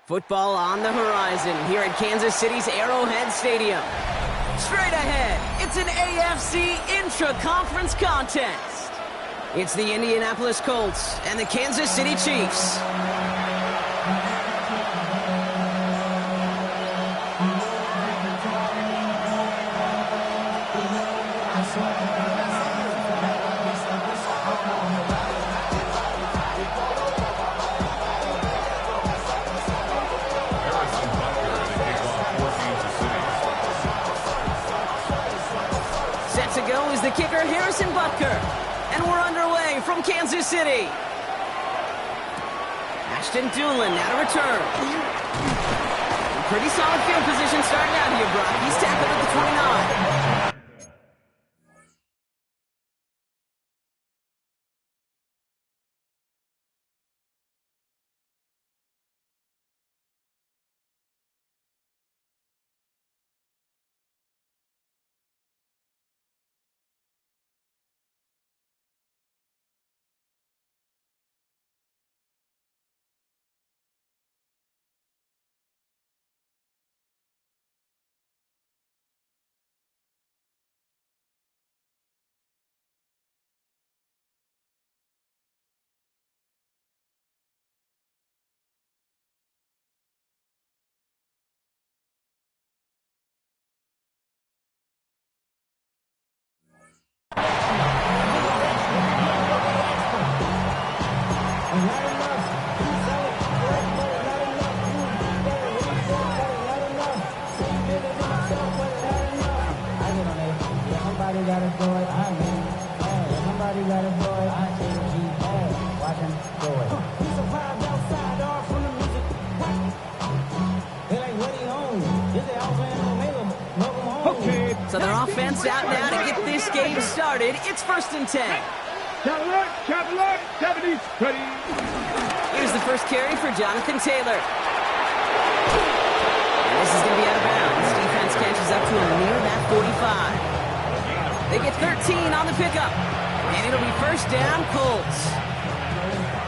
Football on the horizon here at Kansas City's Arrowhead Stadium. Straight ahead, it's an AFC intra-conference contest. It's the Indianapolis Colts and the Kansas City Chiefs. To go is the kicker, Harrison Butker. And we're underway from Kansas City. Ashton Doolin now to return. Pretty solid field position starting out here, Brock. He's tackled at the 29. So their offense out now to get this game started. It's 1st and 10. Cadillac, 70s, ready. Here's the first carry for Jonathan Taylor. And this is going to be out of bounds. Defense catches up to him near that 45. They get 13 on the pickup. And it'll be 1st down, Colts.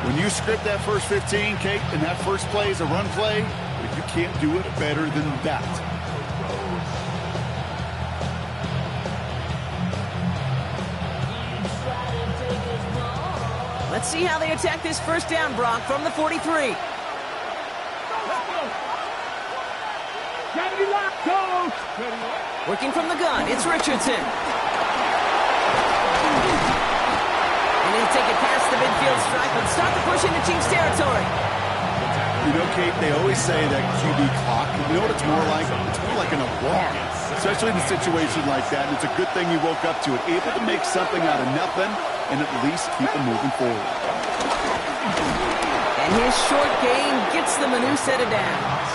When you script that first 15, Kate, and that first play is a run play, you can't do it better than that. Let's see how they attack this 1st down, Brock, from the 43. Working from the gun, it's Richardson. And he'll take it past the midfield stripe and stop the push into Chiefs territory. You know, Kate, they always say that QB clock, you know what it's more like? It's more like an alarm, especially in a situation like that. And it's a good thing you woke up to it, able to make something out of nothing and at least keep them moving forward. And his short game gets them a new set of downs.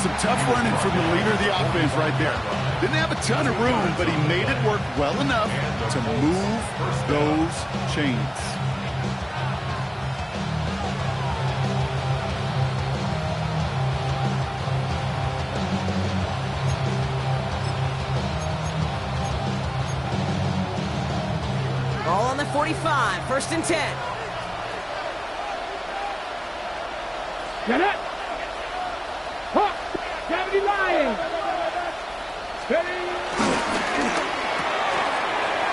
Some tough running from the leader of the offense right there. Didn't have a ton of room, but he made it work well enough to move those chains. Ball on the 45, 1st and 10. Get it! Hawk! Gravity line! Steady!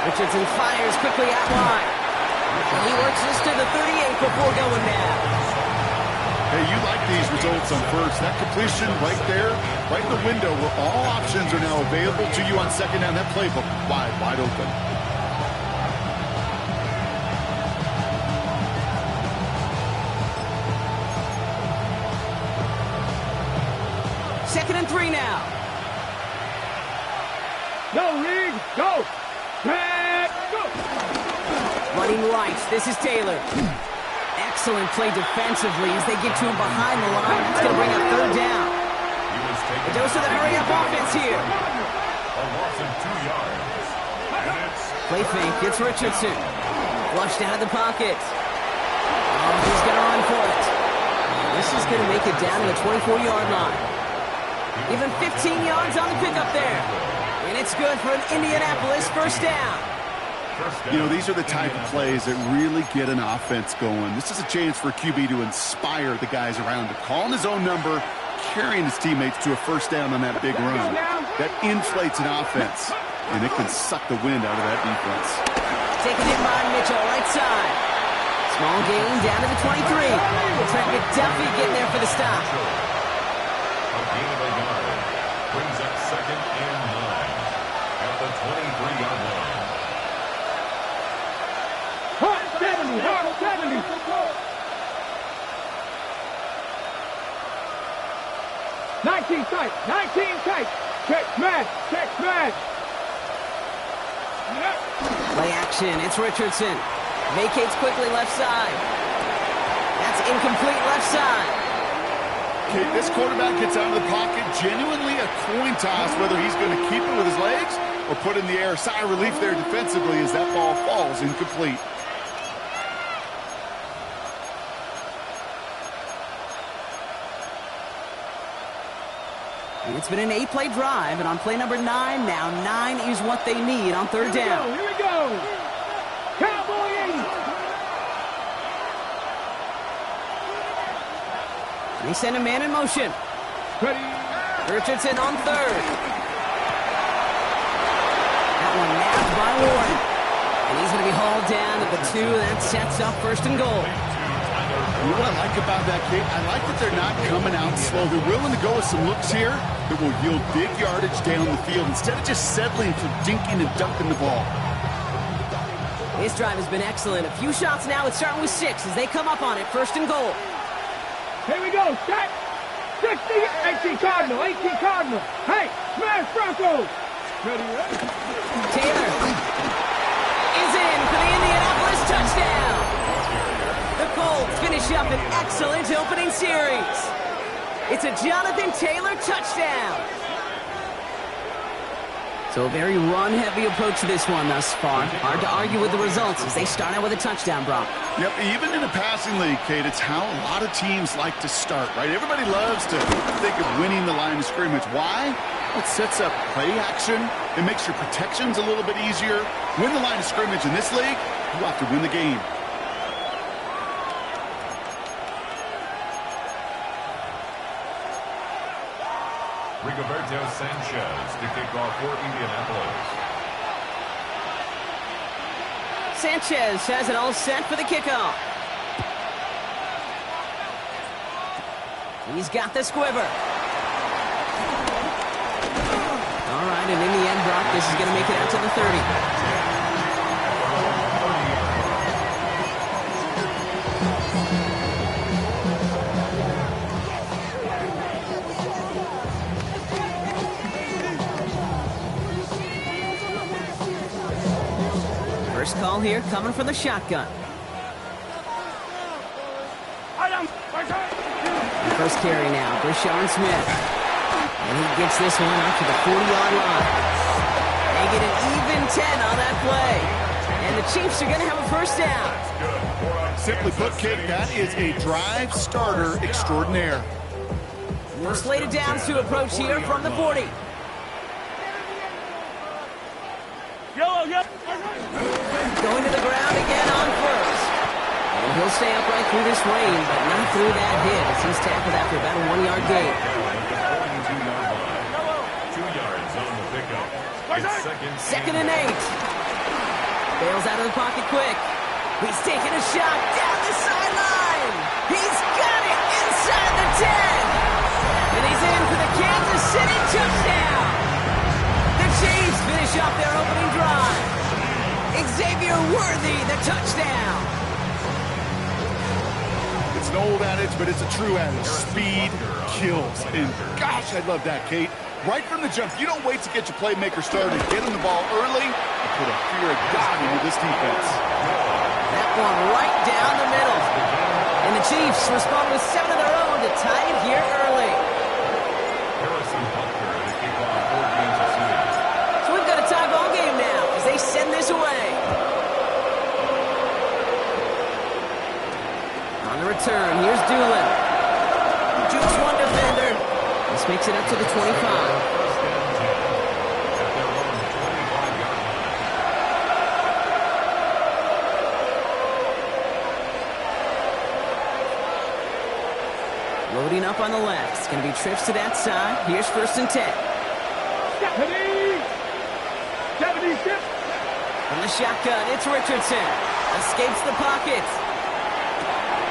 Richardson fires quickly out wide. He works this to the 38 before going down. Hey, you like these results on first. That completion right there, right in the window where all options are now available to you on second down. That playbook wide open. Second and 3 now. Go, Reed. Go. Back. Go. Running right. This is Taylor. Excellent play defensively as they get to him behind the line. It's going to bring up third down. A dose of the hurry-up offense here. Play fake. It's Richardson. Flushed out of the pocket. Oh, he's going to run for it. This is going to make it down to the 24-yard line. Even 15 yards on the pickup there. And it's good for an Indianapolis first down. You know, these are the type of plays that really get an offense going. This is a chance for QB to inspire the guys around him. Calling his own number, carrying his teammates to a first down on that big run. That inflates an offense, and it can suck the wind out of that defense. Taken in by Mitchell, right side. Small gain down to the 23. Trent McDuffie getting there for the stop. A gain of a yard brings up second and 9 at the 23-yard line. 70. 19 tight. 19 tight. Check man. Play action. It's Richardson. Vacates quickly left side. That's incomplete left side. Okay, this quarterback gets out of the pocket, genuinely a coin toss whether he's going to keep it with his legs or put it in the air. Sigh of relief there defensively as that ball falls incomplete. It's been an 8-play drive, and on play number 9, now 9 is what they need on third down. Here we go. Cowboy 80. They send a man in motion. Ready. Richardson on third. That one nabbed by Warren. And he's going to be hauled down at the 2. That sets up first and goal. You know what I like about that, Kate? I like that they're not coming out slow. They're willing to go with some looks here that will yield big yardage down the field instead of just settling for dinking and dunking the ball. This drive has been excellent. A few shots now. It's starting with 6 as they come up on it. First and goal. Here we go. Set. 60. 18 Cardinal. Hey, smash Broncos. Ready. Taylor is in for the Indianapolis touchdown. The Colts finish up an excellent opening series. It's a Jonathan Taylor touchdown. So a very run-heavy approach to this one thus far. Hard to argue with the results as they start out with a touchdown, Brock. Yep, even in a passing league, Kate, it's how a lot of teams like to start, right? Everybody loves to think of winning the line of scrimmage. Why? Well, it sets up play action. It makes your protections a little bit easier. Win the line of scrimmage in this league, you have to win the game. Rigoberto Sanchez to kick off for Indianapolis. Sanchez has it all set for the kickoff. He's got the squiver. All right, and in the end, Brock, this is going to make it out to the 30. First call here coming from the shotgun. The first carry now, Brashard Smith. And he gets this one up to the 40-yard line. They get an even 10 on that play. And the Chiefs are going to have a first down. Simply put, kid, that is a drive starter extraordinaire. More slated downs to approach here from the 40. Going to the ground again on first. And he'll stay upright through this rain, but not through that hit as he's tackled after about a 1-yard gain. 2 yards on the pickup. It's second and 8. Bails out of the pocket quick. He's taking a shot down the sideline. He's got it inside. And he's in for the Kansas City touchdown. The Chiefs finish off their opening drive. Xavier Worthy, the touchdown. It's an old adage, but it's a true adage. Speed kills. And gosh, I love that, Kate. Right from the jump, you don't wait to get your playmaker started. Get him the ball early and put a fear of God into this defense. That one right down the middle. And the Chiefs respond with 7 of their own to tie it here early. So we've got a tie ball game now as they send this away. On the return, here's Doolin. Jukes one defender. This makes it up to the 25. Loading up on the left. It's going to be trips to that side. Here's 1st and 10. From the shotgun, it's Richardson. Escapes the pocket.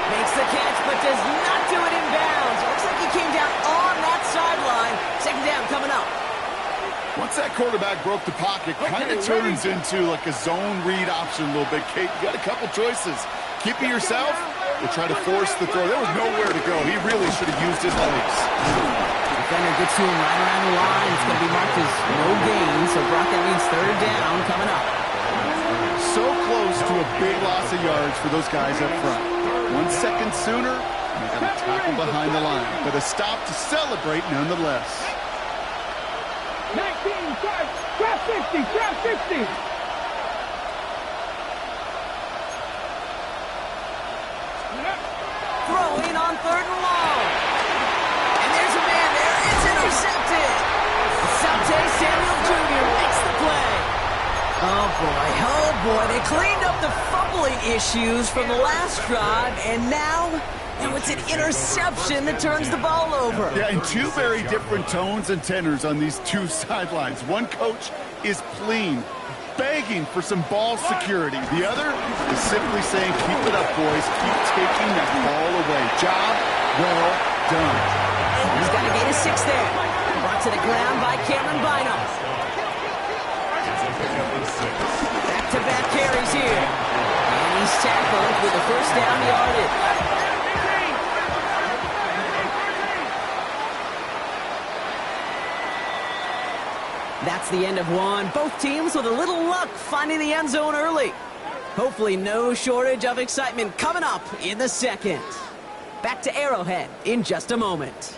Makes the catch, but does not do it in bounds. Looks like he came down on that sideline. 2nd down coming up. Once that quarterback broke the pocket, kind of turns into like a zone read option a little bit. Kate, you got a couple choices. Keep it yourself or try to force the throw. There was nowhere to go. He really should have used his legs. Defender gets to him right around the line. It's going to be marked as no gain, so Brockett leads 3rd down coming up. So close to a big loss of yards for those guys up front. 1 second sooner, and they got a tackle behind the line. But a stop to celebrate nonetheless. 19, trap 60, trap 60. Throwing on 3rd and long. And there's a man there. It's intercepted. Sante Samuel Jr. makes the play. Oh, boy. They cleaned up the fumbling issues from the last drive, and now it's an interception that turns the ball over. Yeah, and 2 very different tones and tenors on these 2 sidelines. One coach is pleading, begging for some ball security. The other is simply saying, keep it up, boys. Keep taking that ball away. Job well done. He's got to gain a 6 there. Brought to the ground by Cameron Bynum. Back-to-back carries here. And he's tackled with the 1st down yardage. That's the end of one. Both teams with a little luck finding the end zone early. Hopefully no shortage of excitement coming up in the 2nd. Back to Arrowhead in just a moment.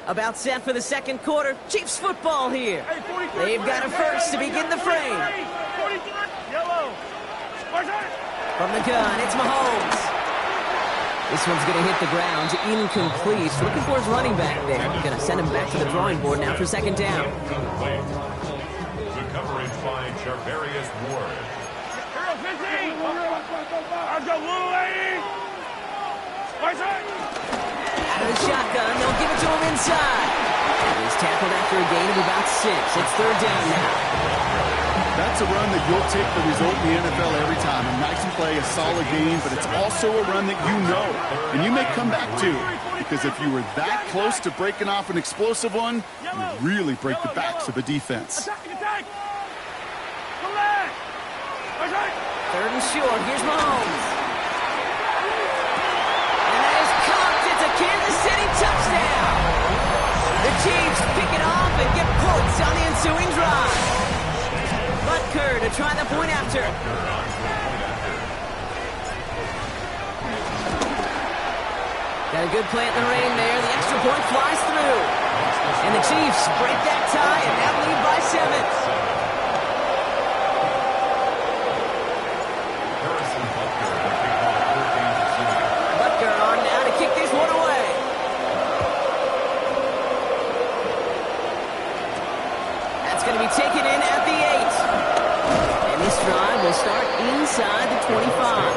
About set for the 2nd quarter. Chiefs football here. They've got a first to begin the frame. From the gun, it's Mahomes. This one's going to hit the ground. Incomplete. Looking for his running back there. Going to send him back to the drawing board now for 2nd down. The coverage by Charvarius Ward. Out of the shotgun, they'll give it to him inside. He's tackled after a gain of about 6. It's 3rd down now. That's a run that you'll take the result in the NFL every time. A nice play, a solid game, but it's also a run that you know, and you may come back to. Because if you were that close to breaking off an explosive one, you really break the backs of a defense. 3rd and short, here's Mahomes. Kansas City touchdown. The Chiefs pick it off and get points on the ensuing drive. Butker to try the point after. Got a good plant in the rain there. The extra point flies through. And the Chiefs break that tie and now lead by 7. Taken in at the 8. And this drive will start inside the 25.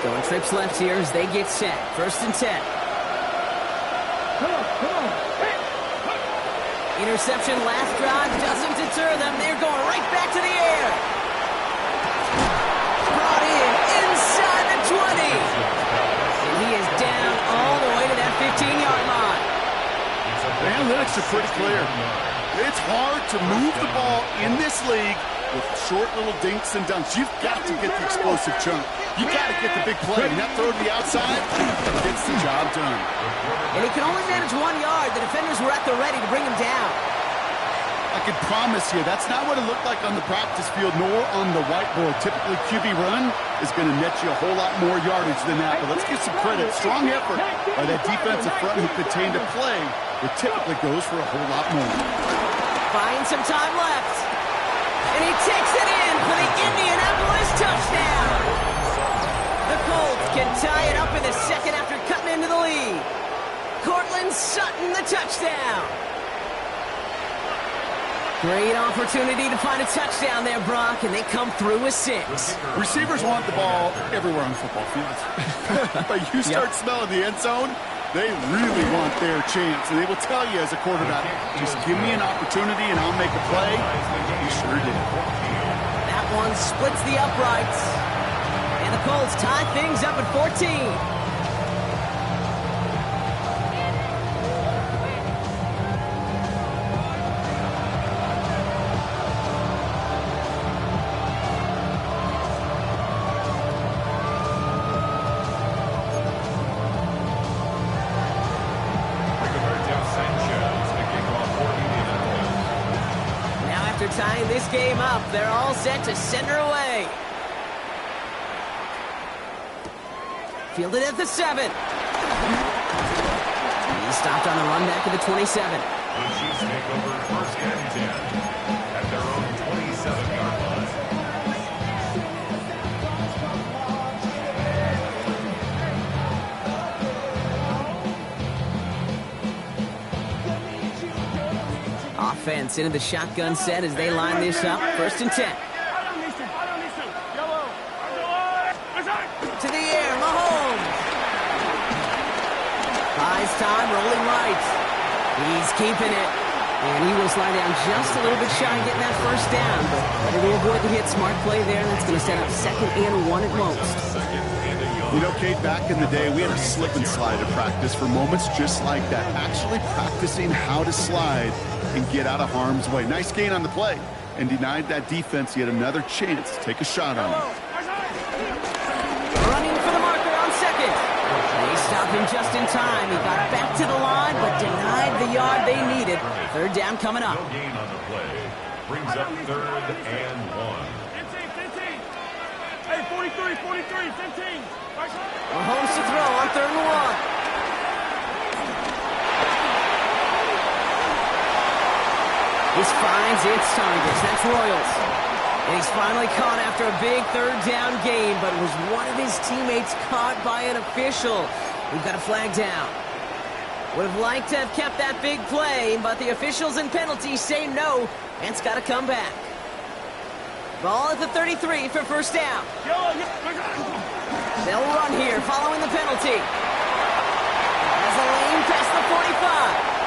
Going trips left here as they get set. 1st and 10. Come on. Hey. Interception last drive doesn't deter them. They're going right back to the air. Brought in inside the 20. And he is down all the way to that 15-yard line. The analytics are pretty clear. It's hard to move the ball in this league with short little dinks and dunks. You've got to get the explosive chunk. You've got to get the big play. And that throw to the outside gets the job done. And he can only manage 1 yard. The defenders were at the ready to bring him down. I can promise you that's not what it looked like on the practice field nor on the whiteboard. Typically, QB run is going to net you a whole lot more yardage than that. But let's give some credit. Strong effort by that defensive front who contained a play that typically goes for a whole lot more. Finds some time left. And he takes it in for the Indianapolis touchdown. The Colts can tie it up in the second after cutting into the lead. Cortland Sutton, the touchdown. Great opportunity to find a touchdown there, Brock, and they come through with 6. Receivers want the ball everywhere on football fields. But you start smelling the end zone, they really want their chance. And they will tell you as a quarterback, just give me an opportunity and I'll make a play. He sure did. That one splits the uprights. And the Colts tie things up at 14. Tying this game up, they're all set to send her away. Fielded at the 7. He stopped on the run back at the 27. The Chiefs take over 1st and 10 at their own 27-yard line. Offense into the shotgun set as they line this up. 1st and 10. To the air, Mahomes. Buys time, rolling right. He's keeping it. And he will slide down just a little bit shy of getting that 1st down. But better to avoid the hit. Smart play there. That's going to set up 2nd and 1 at most. You know, Kate, back in the day, we had a slip and slide at practice for moments just like that. Actually practicing how to slide and get out of harm's way. Nice gain on the play and denied that defense yet another chance to take a shot on him. Running for the marker on 2nd. They stopped him just in time. He got back to the line but denied the yard they needed. 3rd down coming up. No gain on the play. Brings up 3rd and 1. 15. Hey, 43, 15. Mahomes to throw on 3rd and 1. This finds its targets. That's Royals. And he's finally caught after a big 3rd down game, but was one of his teammates caught by an official. We've got a flag down. Would have liked to have kept that big play, but the officials and penalties say no, and it's got to come back. Ball at the 33 for 1st down. They'll run here following the penalty. As a lane past the 45.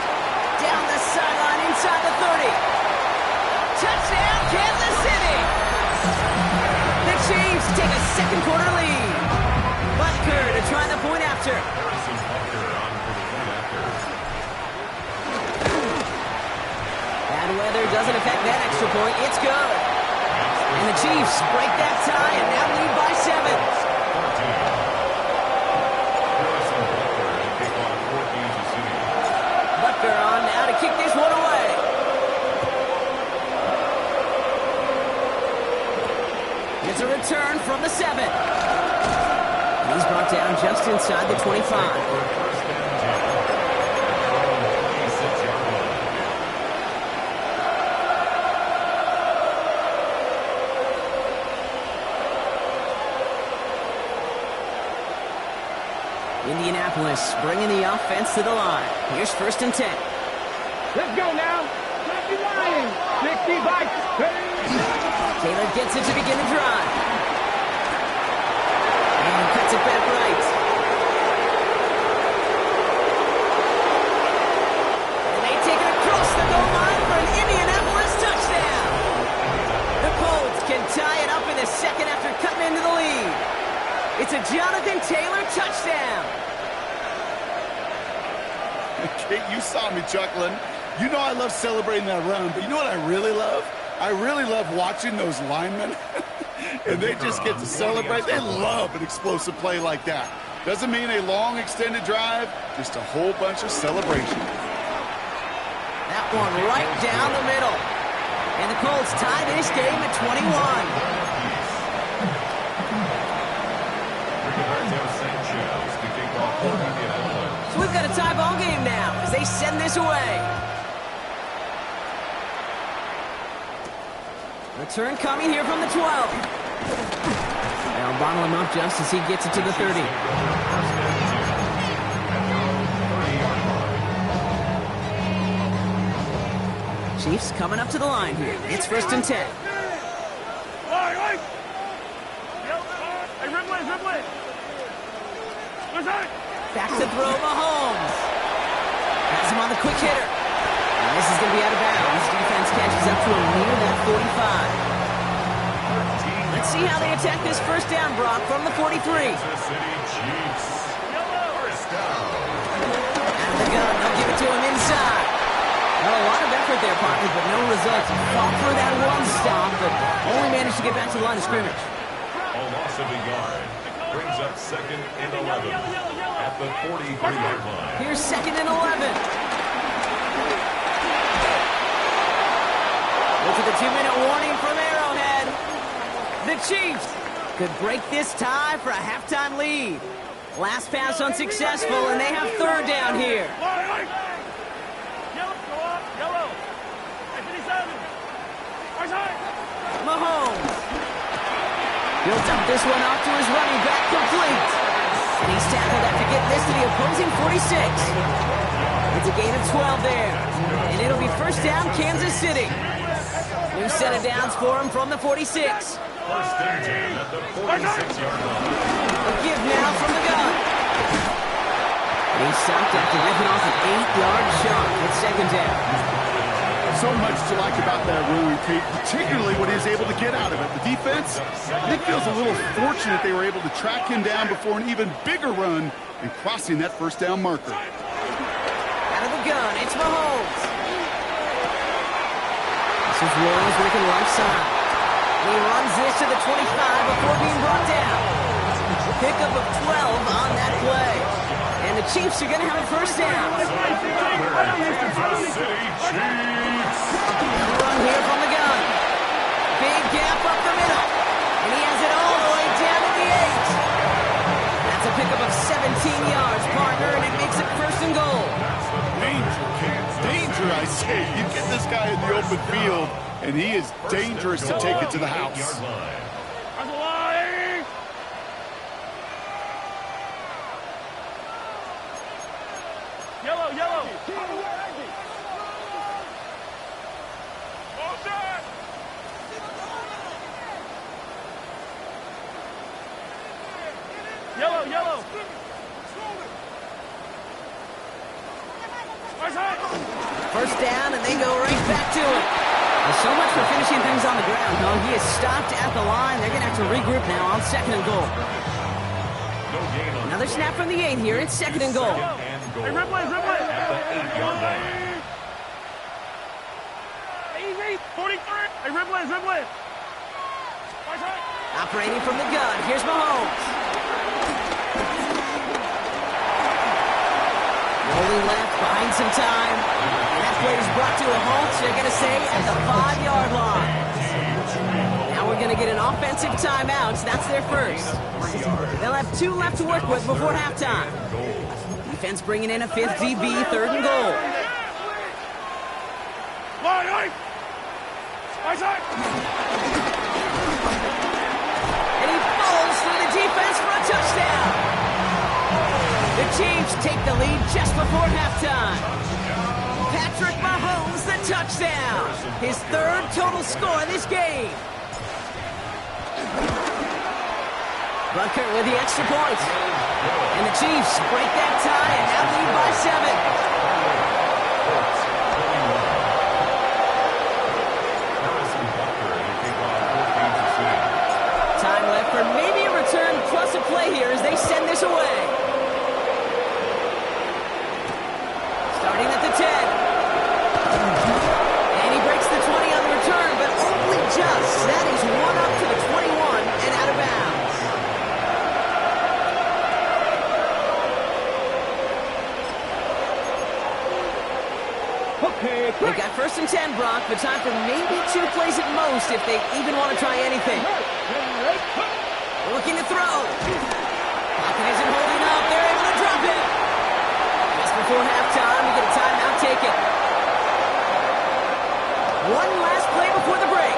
Down the sideline inside the 30. Touchdown, Kansas City! The Chiefs take a 2nd quarter lead. Butker to try the point after. Bad weather doesn't affect that extra point. It's good. And the Chiefs break that tie and now lead by 7. Butker on now to kick this one away. It's a return from the 7. And he's brought down just inside the 25. Indianapolis bringing the offense to the line. Here's 1st and 10. Let's go now. 60 bites. Taylor gets it to begin the drive. And cuts Gets it back right. And they take it across the goal line for an Indianapolis touchdown. The Colts can tie it up in the second after cutting into the lead. It's a Jonathan Taylor touchdown. Kate, you saw me chuckling. You know I love celebrating that run, but you know what I really love? I really love watching those linemen. And they just get to celebrate. They love an explosive play like that. Doesn't mean a long extended drive, just a whole bunch of celebration. That one right down the middle. And the Colts tie this game at 21. So we've got a tie ball game now as they send this away. Return coming here from the 12. They'll bottle him up just as he gets it to the 30. Chiefs coming up to the line here. It's 1st and 10. Back to throw, Mahomes. Has him on the quick hitter. And this is going to be out of bounds. Defense catches up to him near that 45. Let's see how they attack this first down, Brock, from the 43. Out of the gun, they'll give it to him inside. Well, a lot of effort there, partner, but no results. Fought for that one stop, but only managed to get back to the line of scrimmage. A loss of a yard. Brings up 2nd and 11 at the 43-yard line. Here's 2nd and 11. Look at the 2-minute warning from Arrowhead. The Chiefs could break this tie for a halftime lead. Last pass unsuccessful, and they have 3rd down here. Mahomes. He'll dump this one off to his running back, complete. And he's tackled after getting this to the opposing 46. It's a gain of 12 there. And it'll be 1st down, Kansas City. New set of downs for him from the 46. 1st and 10 at the 46-yard line. A give now from the gun. And he's stopped after ripping off an 8-yard shot with 2nd down. So much to like about that run, Kate, particularly what he was able to get out of it. The defense, I think, feels a little fortunate they were able to track him down before an even bigger run and crossing that 1st down marker. Out of the gun, it's Mahomes. This is Royals working right side. He runs this to the 25 before being brought down. Pickup of 12 on that play. And the Chiefs are going to have a 1st down. Run here from the gun. Big gap up the middle. And he has it all the way down to the 8. That's a pickup of 17 yards, partner, and it makes it 1st and goal. Danger, kids. Danger, I say. You get this guy in the open field, and he is dangerous to take it to the house. Yellow. Yellow. 1st down, and they go right back to it. Well, so much for finishing things on the ground, though. He is stopped at the line. They're going to have to regroup now on 2nd and goal. Another snap from the 8 here. It's 2nd and goal. Hey, Ripley. At the 8-yard line. Easy. 43. Hey, Ripley. Operating from the gun. Here's Mahomes. Rolling left, buying some time. And that play is brought to a halt, they're going to say, at the 5-yard line. Now we're going to get an offensive timeout. That's their 1st. They'll have 2 left to work with before halftime. Defense bringing in a 5th DB, 3rd and goal. And he falls through the defense for a touchdown. The Chiefs take the lead just before halftime. Patrick Mahomes, the touchdown. His 3rd total score in this game. Butker with the extra point. And the Chiefs break that tie and now lead by 7. Time left for maybe a return plus a play here as they send this away. Starting at the 10. And he breaks the 20 on the return, but only just. That is one up to the 21 and out of bounds. Okay, They've got 1st and 10, Brock, but time for maybe 2 plays at most if they even want to try anything. Looking to throw. Pocket isn't holding up. They're able to drop it. Just before halftime, we get a timeout taken. One last play before the break.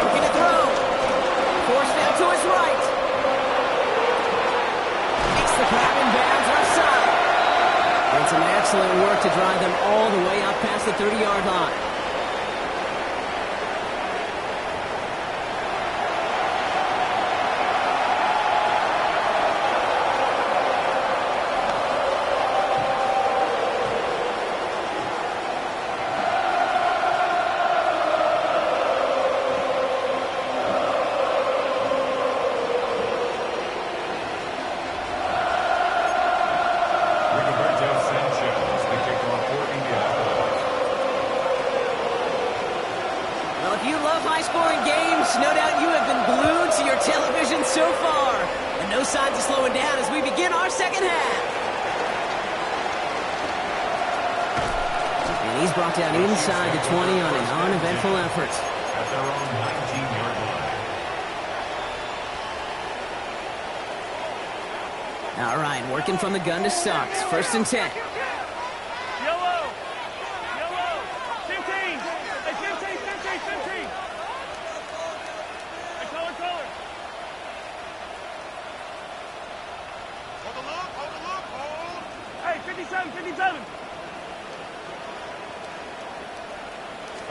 Looking to throw. Forced out to his right. Makes the grab in bounds left side. And some excellent work to drive them all the way up past the 30-yard line. High-scoring games, no doubt you have been glued to your television so far. And no signs of slowing down as we begin our second half. And he's brought down inside the 20 on an uneventful effort. At their own 19-yard line. All right, working from the gun to start. 1st and 10. Yellow! Yellow! 15! Hey, 15, 15, 15! Hey, color, color! Hold the look, hold the look, hold! Hey, 57, 57!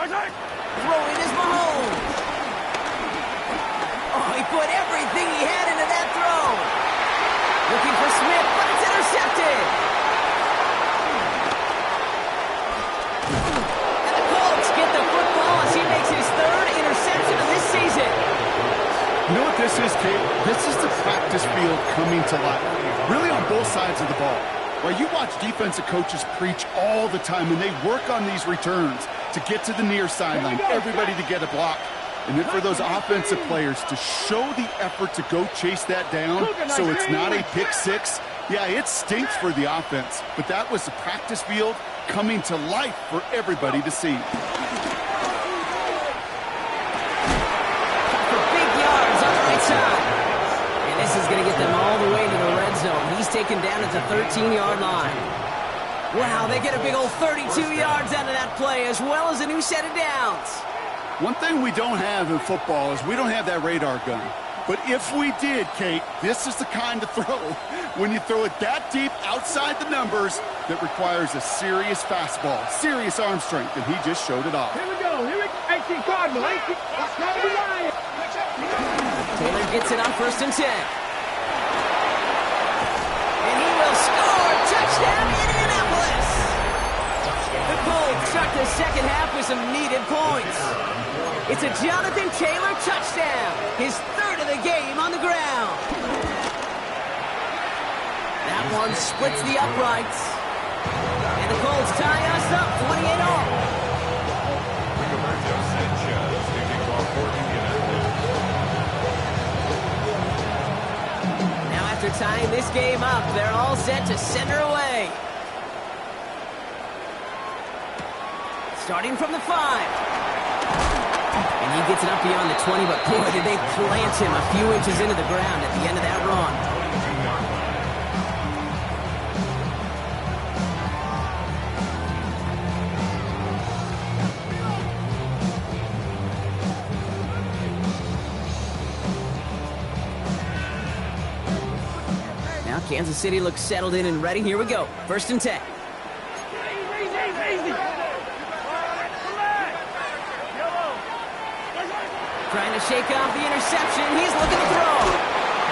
Throwing is Mahomes. Oh, he put everything he had into that throw. Looking for Smith, but it's intercepted. And the Colts get the football as he makes his 3rd interception of this season. You know what this is, Kate? This is the practice field coming to life. Really on both sides of the ball. Right, you watch defensive coaches preach all the time, and they work on these returns to get to the near sideline, everybody to get a block. And then for those offensive players to show the effort to go chase that down so it's not a pick six. Yeah, it stinks for the offense, but that was the practice field coming to life for everybody to see. For big yards on the right side. And this is going to get them all the way to the red zone. He's taken down at the 13-yard line. Wow, they get a big old 32 yards out of that play, as well as a new set of downs. One thing we don't have in football is we don't have that radar gun. But if we did, Kate, this is the kind of throw, when you throw it that deep outside the numbers, that requires a serious fastball, serious arm strength, and he just showed it off. Here we go, 18 Cardinal, 18, Lion. Taylor gets it on 1st and 10. And he will score! Touchdown, Indianapolis! The Colts start the second half with some needed points. It's a Jonathan Taylor touchdown, his 3rd of the game on the ground. That one splits the uprights. And the Colts tie us up 28-all. Now after tying this game up, they're all set to send her away. Starting from the 5. And he gets it up beyond the 20, but boy, did they plant him a few inches into the ground at the end of that run. Now Kansas City looks settled in and ready. Here we go. 1st and 10. Easy. Trying to shake off the interception. He's looking to throw.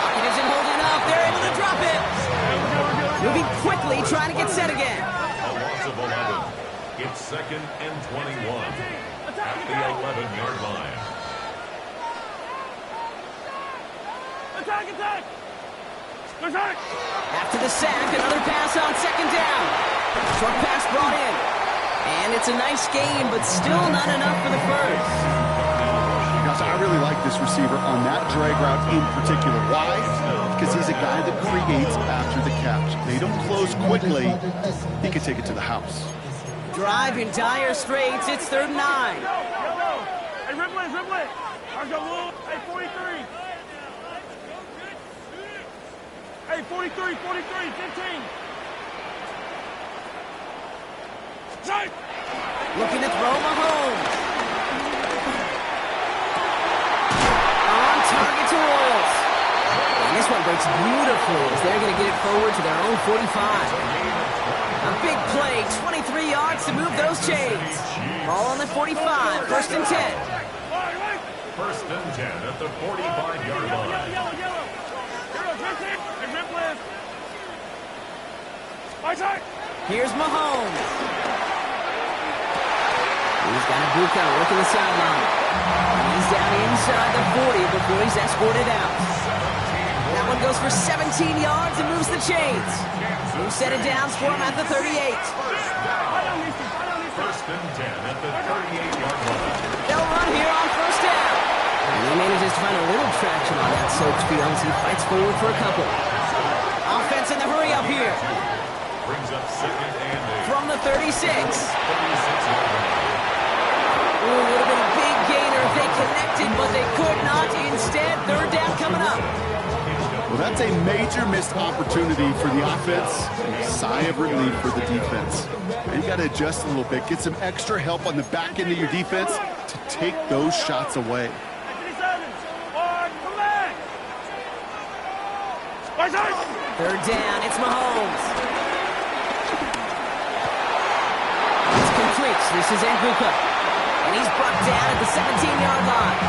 Pocket isn't holding up. They're able to drop it. Moving quickly, trying to get set again. A loss of 11. It's second and 21 at the 11-yard line. Attack, attack! Attack! After the sack, another pass on second down. Short pass brought in. And it's a nice game, but still not enough for the first. Gosh, I really like this receiver on that drag route in particular. Why? Because he's a guy that creates after the catch. They don't close quickly. He can take it to the house. Drive in dire straits. It's 3rd and 9. Hey, Ripley, Ripley! Hey, 43! Hey, 43, 15! Right. Looking to throw Mahomes. On target to Royals. And this one breaks beautifully as they're going to get it forward to their own 45. A big play, 23 yards to move those chains. Ball on the 45, 1st and 10. 1st and 10 at the 45-yard line. Yellow. Here's Mahomes. He's got Ibuka working the sideline. He's down inside the 40 before he's escorted out. That one goes for 17 yards and moves the chains. Who set it down for him at the 38. 1st and 10 at the 38-yard line. They'll run here on 1st down. And he manages to find a little traction on that soaked field as he fights forward for a couple. Offense in the hurry up here. Brings up 2nd and 8. From the 36. 36-yard line. Ooh, would have been a big gainer if they connected, but they could not. Instead, 3rd down coming up. Well, that's a major missed opportunity for the offense and a sigh of relief for the defense. Now you got to adjust a little bit, get some extra help on the back end of your defense to take those shots away. 3rd down, it's Mahomes. It's complete. This is Ibuka. And he's brought down at the 17-yard line.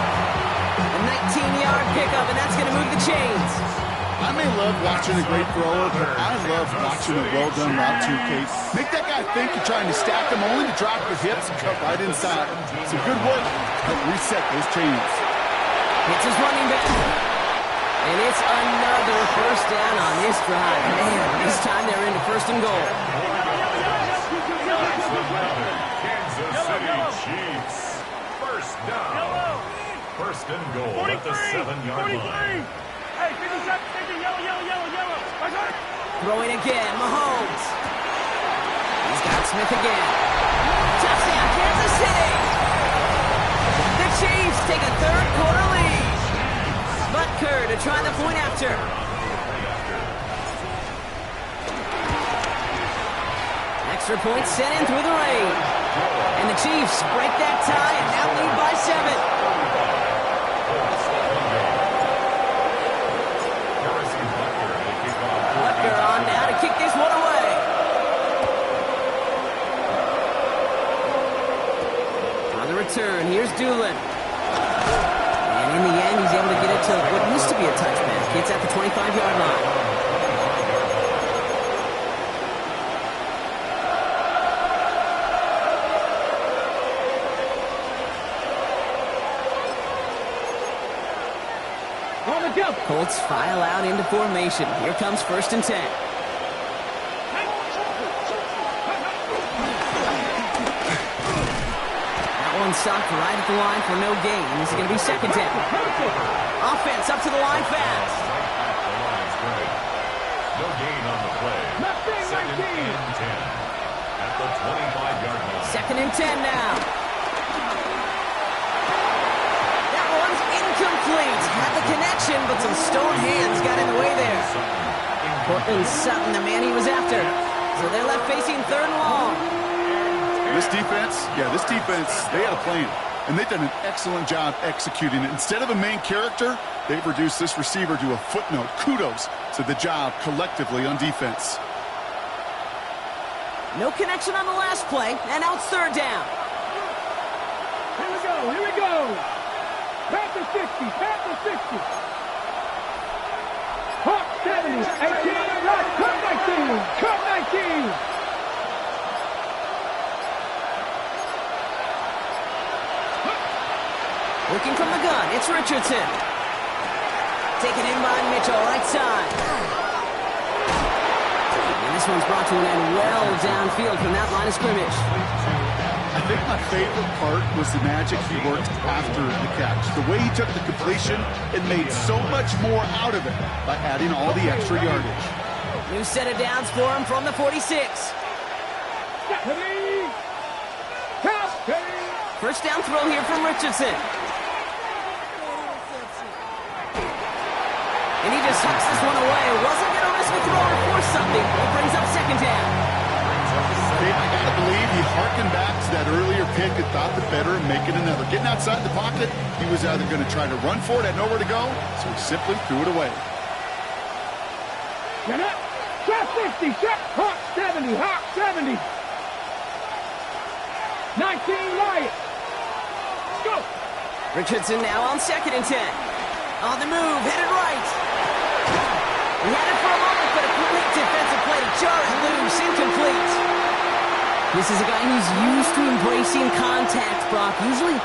A 19-yard pickup, and that's going to move the chains. I may love watching a great thrower, but I love watching a well-done route too, Kate. Make that guy think you're trying to stack him, only to drop your hips and cut right inside. Some good work to help reset those chains. It's his running back. And it's another 1st down on this drive. Man, this time they're into 1st and goal. Kansas City Chiefs. 1st down. 1st and goal at the 7-yard line. Hey, 50 seconds, yellow. Throwing again, Mahomes. He's got Smith again. Touchdown, Kansas City. The Chiefs take a 3rd quarter lead. Butker to try the point after. Extra point sent in through the rain. And the Chiefs break that tie and now lead by 7. Butker on now to kick this one away. On the return, here's Doolin. And in the end, he's able to get it to what used to be a touchback. It's at the 25-yard line. Colts file out into formation. Here comes 1st and 10. That one stopped right at the line for no gain. This is going to be 2nd down. Offense up to the line fast. No gain on the play. 2nd and 10 at the 25-yard line. 2nd and 10 now. That one's incomplete. Had the connection, but some stone hands got in the way there. Portland Sutton, the man he was after. So they're left facing 3rd and long. This defense, they had a plan. And they've done an excellent job executing it. Instead of a main character, they've reduced this receiver to a footnote. Kudos to the job collectively on defense. No connection on the last play, and now it's 3rd down. Here we go. Panther 60, Panther 60. Hawk 70, 18, right, cut 19, cut 19. Looking from the gun, it's Richardson. Taken in by Mitchell, right side. And this one's brought to an end well downfield from that line of scrimmage. I think my favorite part was the magic he worked after the catch. The way he took the completion and made so much more out of it by adding all the extra yardage. New set of downs for him from the 46. First down throw here from Richardson. And he just hucks this one away. Wasn't going to risk a throw or force something. It brings up second down. I gotta believe he harkened back to that earlier pick and thought the better of making another. Getting outside the pocket, he was either going to try to run for it, had nowhere to go, so he simply threw it away. Get up! Shot 60, shot Hawk 70, Hawk 70. 19 Wyatt. Go! Richardson now on 2nd and 10. On the move, headed right. He had it for a moment, but a quick defensive play to jar it loose, incomplete. This is a guy who's used to embracing contact, Brock. Usually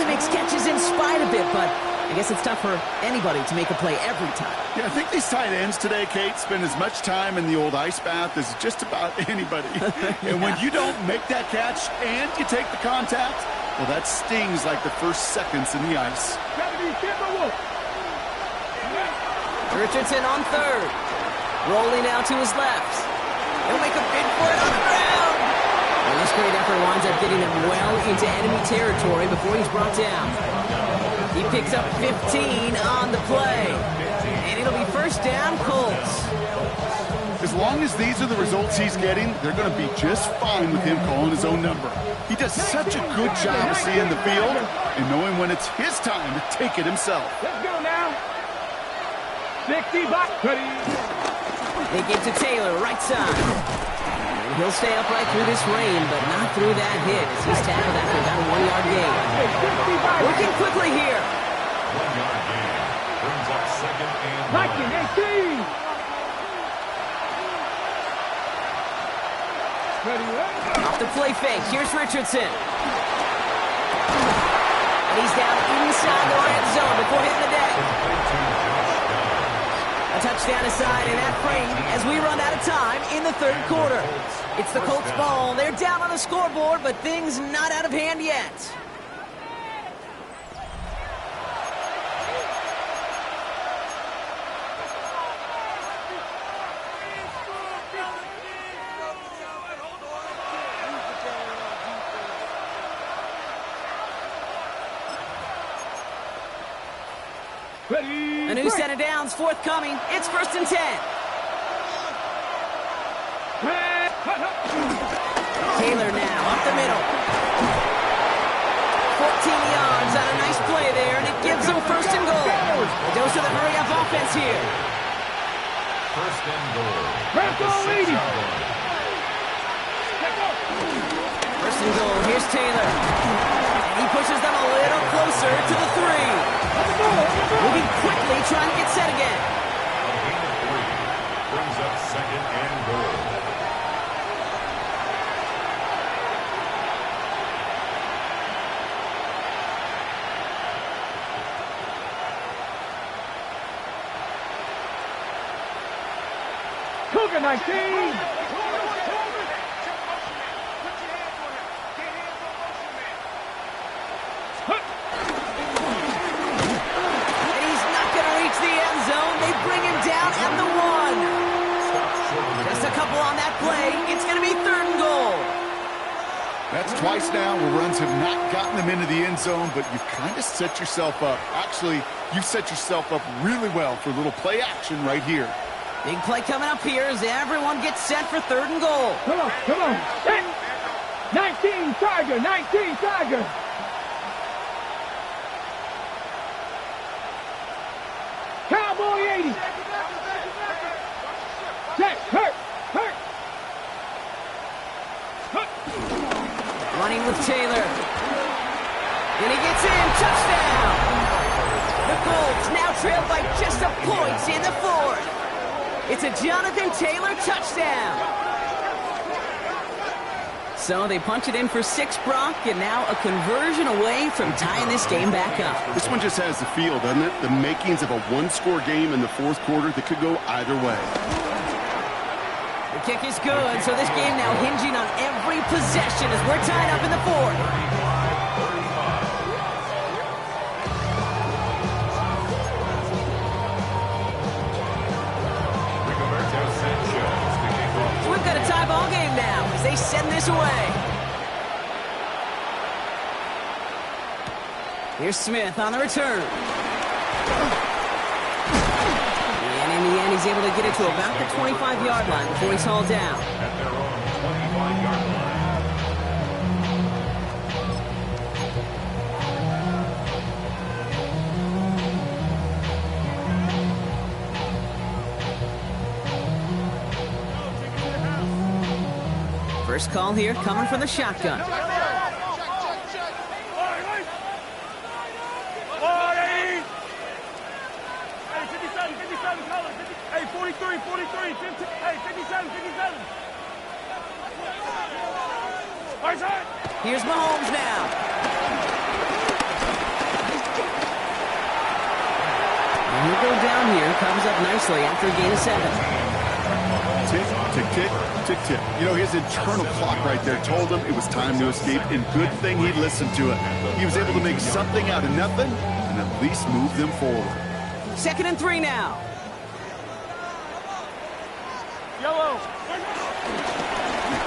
makes catches in spite of it, but I guess it's tough for anybody to make a play every time. Yeah, I think these tight ends today, Kate, spend as much time in the old ice bath as just about anybody. And when you don't make that catch and you take the contact, well, that stings like the first seconds in the ice. Richardson on 3rd. Rolling out to his left. He'll make a big for it on the ground. And this great effort winds up getting him well into enemy territory before he's brought down. He picks up 15 on the play. And it'll be first down, Colts. As long as these are the results he's getting, they're going to be just fine with him calling his own number. He does such a good job of seeing the field and knowing when it's his time to take it himself. Let's go now. 60 back. They give to Taylor, right side. And he'll stay upright through this rain, but not through that hit as he's tackled after about a 1-yard gain. Working quickly here. 1-yard gain. Brings up 2nd and 9. 18. Off the play fake, here's Richardson. And he's down inside the red zone before hitting the deck. A touchdown aside in that frame as we run out of time in the 3rd quarter. It's the Colts ball. They're down on the scoreboard, but things not out of hand yet. A new set of downs forthcoming. It's 1st and 10. Taylor now up the middle. 14 yards on a nice play there, and it gives them 1st and goal. A dose of the hurry-up offense here. 1st and goal. Bronco leading. 1st and goal. Here's Taylor. And he pushes them a little closer to the 3. Moving quickly, trying to get set again. A gain of 3. Brings up 2nd and goal. Cougar 19. Bring him down at the 1. Just a couple on that play. It's going to be 3rd and goal. That's twice now where runs have not gotten them into the end zone, but you've kind of set yourself up. Actually, you've set yourself up really well for a little play action right here. Big play coming up here as everyone gets set for 3rd and goal. Come on, come on. Set. 19 Tiger, 19 Tiger. Cowboy 80. Set, hurt. Running with Taylor. And he gets in, touchdown. Colts now trailed by just a point in the fourth. It's a Jonathan Taylor touchdown. So they punch it in for 6, Brock, and now a conversion away from tying this game back up. This one just has the feel, doesn't it? The makings of a one-score game in the fourth quarter that could go either way. The kick is good, so this game now hinging on every possession as we're tied up in the fourth. So we've got a tie ball game now as they send this away. Here's Smith on the return. And in the end, he's able to get it to about the 25-yard line before he's hauled down. At their own 25-yard line. First call here coming from the shotgun. Hey, 43, 43, 50, hey, 57, 57. Right side. Here's Mahomes now. And he'll go down here. Comes up nicely after a gain of 7. Tick, tick, tick, tick, tick. You know, his internal clock right there told him it was time to escape, and good thing he listened to it. He was able to make something out of nothing and at least move them forward. 2nd and 3 now. Yellow.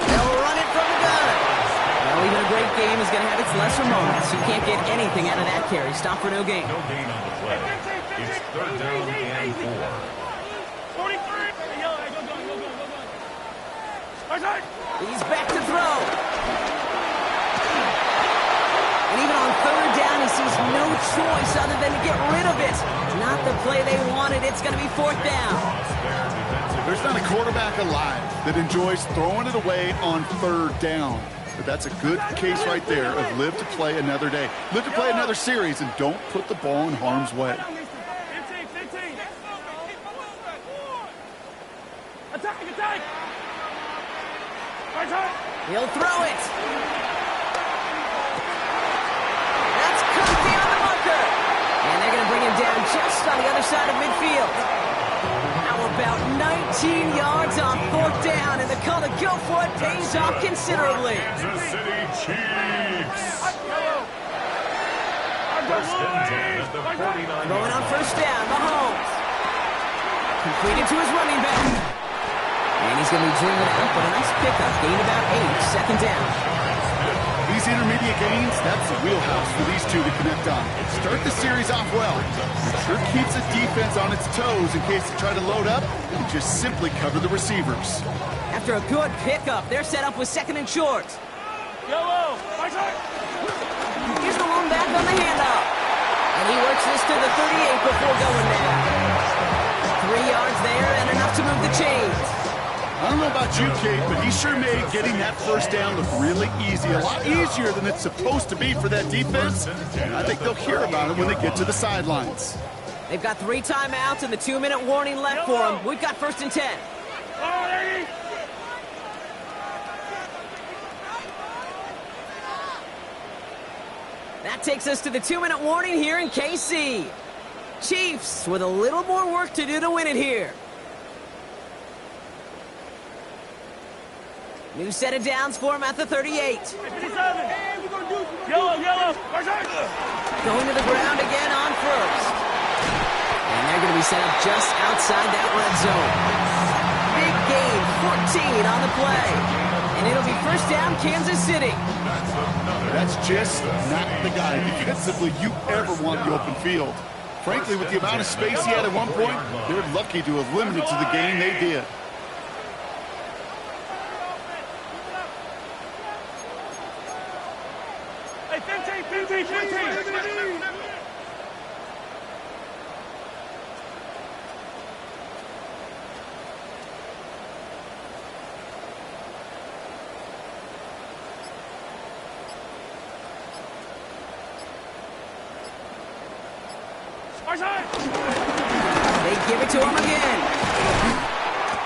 They'll run it from the gun. Well, even a great game is going to have its lesser moments. You can't get anything out of that carry. Stop for no gain. No gain on the play. It's 3rd down and 4. 43. Yellow, hey, go. Right side. He's back to throw. And even on 3rd down, he sees no choice other than to get rid of it. Not the play they wanted. It's going to be 4th down. There's not a quarterback alive that enjoys throwing it away on 3rd down. But that's a good case right there of live to play another day. Live to play another series and don't put the ball in harm's way. 15. Attack. Right side. He'll throw it. That's cooked down the marker. And they're going to bring him down just on the other side of midfield. How about 19 yards on 4th down, and the call to go for it pays off considerably. Kansas City Chiefs. First and 10 at the 49. Going on 1st down, Mahomes. Completed to his running back. And he's going to be driven out, but a nice pickup. Gain about 8, 2nd down. These intermediate gains, that's the wheelhouse for these two to connect on. Start the series off well. It sure keeps the defense on its toes in case they try to load up and just simply cover the receivers. After a good pickup, they're set up with 2nd and short. Yellow. Right side. Here's the one back on the handoff. And he works this to the 38 before going down. 3 yards there and enough to move the chains. I don't know about you, Kate, but he sure made getting that 1st down look really easy. A lot easier than it's supposed to be for that defense. And I think they'll hear about it when they get to the sidelines. They've got 3 timeouts and the 2-minute warning left for them. We've got 1st and 10. That takes us to the 2-minute warning here in KC. Chiefs with a little more work to do to win it here. New set of downs for him at the 38. 57. Yellow. Right side. Going to the ground again on 1st. And they're going to be set up just outside that red zone. Big gain, 14 on the play. And it'll be 1st down, Kansas City. That's just not the guy defensively you ever want the open field. Frankly, with the amount of space he had at one point, they're lucky to have limited to the gain they did. Hey, 15. They give it to him again.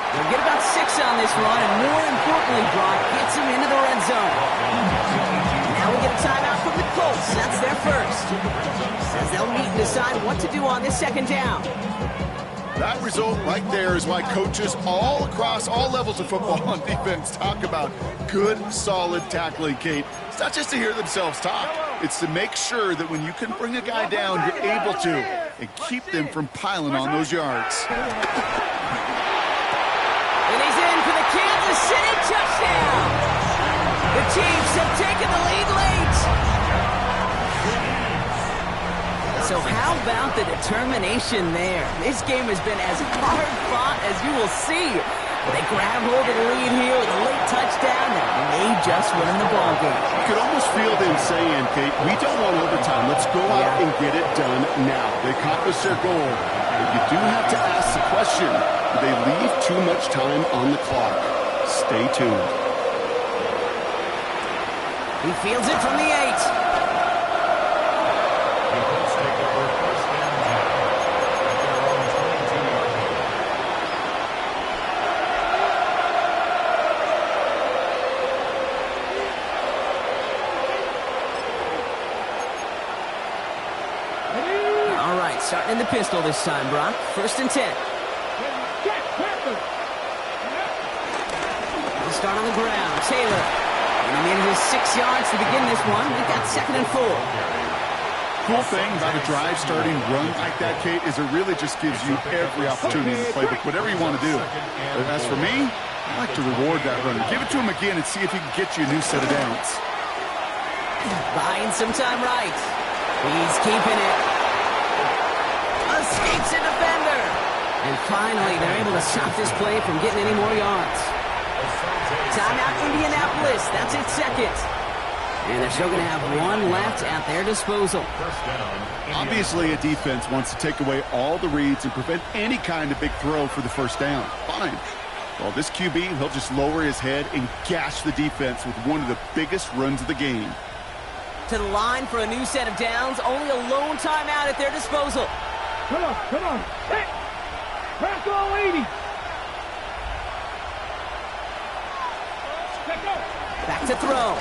They'll get about 6 on this run, and more importantly, Brock gets him into the red zone. Now we get a timeout from the Colts. That's their first. As they'll meet and decide what to do on this second down. That result right there is why coaches all across all levels of football on defense talk about good, solid tackling, Kate. It's not just to hear themselves talk. It's to make sure that when you can bring a guy down, you're able to, and keep them from piling on those yards. And he's in for the Kansas City touchdown. The Chiefs have taken the lead late. So how about the determination there? This game has been as hard fought as you will see. They grab hold of the lead here with a late touchdown that may just win the ball game. You could almost feel them saying, Kate, we don't want overtime. Let's go out and get it done now. They accomplished their goal. But you do have to ask the question, do they leave too much time on the clock? Stay tuned. He fields it from the 8. Starting in the pistol this time, Brock. 1st and 10. We'll start on the ground. Taylor. And he made his 6 yards to begin this one. We've got 2nd and 4. Cool thing about a drive starting run like that, Kate, is it really just gives you every opportunity in the playbook, whatever you want to do. But as for me, I like to reward that runner. Give it to him again and see if he can get you a new set of downs. Buying some time right. He's keeping it. Escapes a defender. And finally, they're able to stop this play from getting any more yards. Timeout, Indianapolis. That's its 2nd. And they're still going to have 1 left at their disposal. Obviously, a defense wants to take away all the reads and prevent any kind of big throw for the 1st down. Fine. Well, this QB, he'll just lower his head and gash the defense with one of the biggest runs of the game. To the line for a new set of downs. Only a lone timeout at their disposal. Come on. Hey! Bronco 80! Back to throw.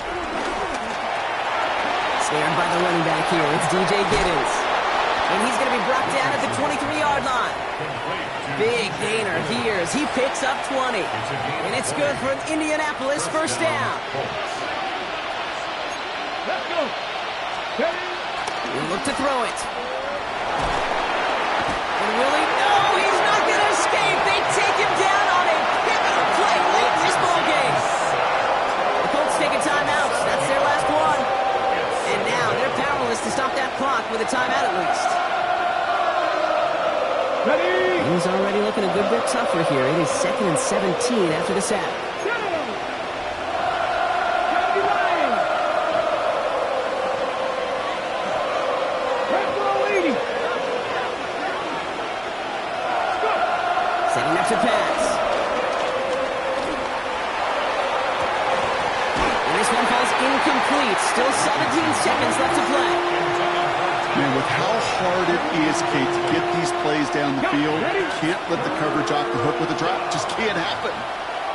Snared by the running back here. It's DJ Giddens. And he's going to be brought down at the 23-yard line. Big gainer here as he picks up 20. And it's good for an Indianapolis 1st down. Let's go. We look to throw it. And will he? No, he's not going to escape. They take him down on a pivotal play late in this ball game. The Colts taking timeouts. That's their last one. And now they're powerless to stop that clock with a timeout at least. Ready? He's already looking a good bit tougher here. It is 2nd and 17 after the sack. Setting up to pass. And this one falls incomplete. Still 17 seconds left to play. Man, with how hard it is, Kate, to get these plays down the field, you can't let the coverage off the hook with a drop. It just can't happen.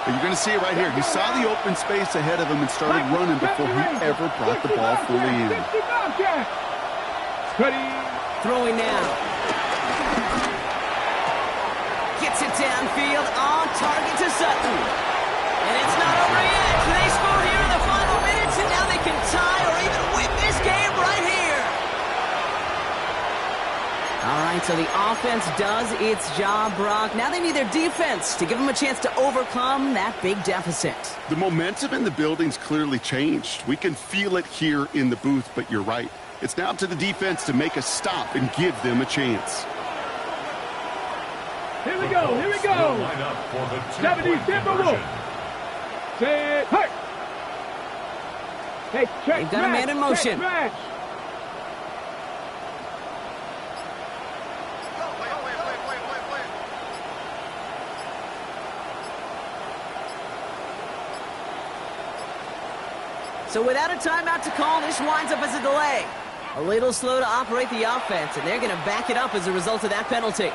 But you're going to see it right here. You saw the open space ahead of him and started running before he ever brought the ball fully in. Ready? Throwing now. Gets it downfield, on target to Sutton. And it's not over yet. They score here in the final minutes, and now they can tie or even win this game right here. All right, so the offense does its job, Brock. Now they need their defense to give them a chance to overcome that big deficit. The momentum in the building's clearly changed. We can feel it here in the booth, but you're right. It's now to the defense to make a stop and give them a chance. Here we go. 70 Timberwolves. Set. Hey. Hey, check. They've got a man in motion. So without a timeout to call, this winds up as a delay. A little slow to operate the offense, and they're going to back it up as a result of that penalty.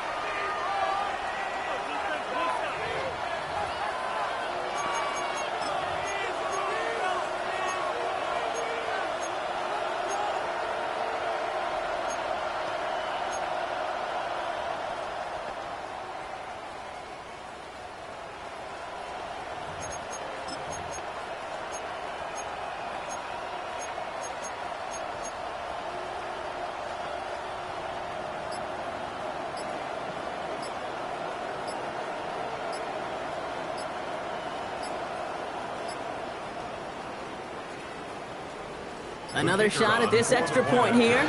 Another shot at this extra point here.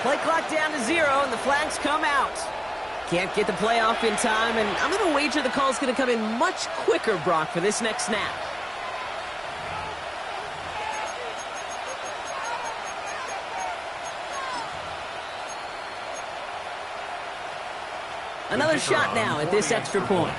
Play clock down to 0, and the flags come out. Can't get the play off in time, and I'm going to wager the call's going to come in much quicker, Brock, for this next snap. Another shot now at this extra point.